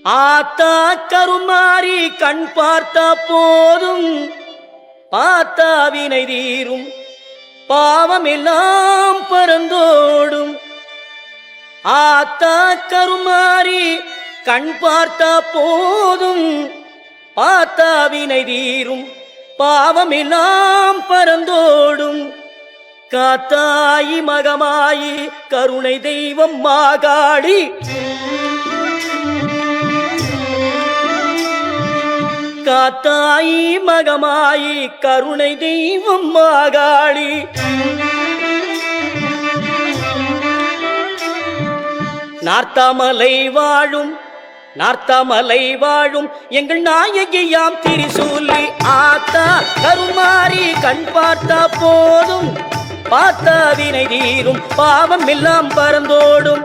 ஆத்தா கருமாறி கண் பார்த்த போதும் பார்த்தா வினை தீரும் பாவமெல்லாம் பறந்தோடும். ஆத்தா கருமாறி கண் பார்த்த போதும் பார்த்தா வினை தீரும் பாவமெல்லாம் பறந்தோடும். காத்தாயி மகமாயி கருணை தெய்வம் மாகாளி, காத்தாயி மகமாயி கருணை தெய்வம் மாகாளி. நார்த்தாமலை வாழும் நார்த்தாமலை வாழும் எங்கள் நாயகியாம் திரிசூலி. ஆத்தா கருமாறி கண் பார்த்தா போதும் பார்த்தா வினை தீரும் பாவம் எல்லாம் பறந்தோடும்.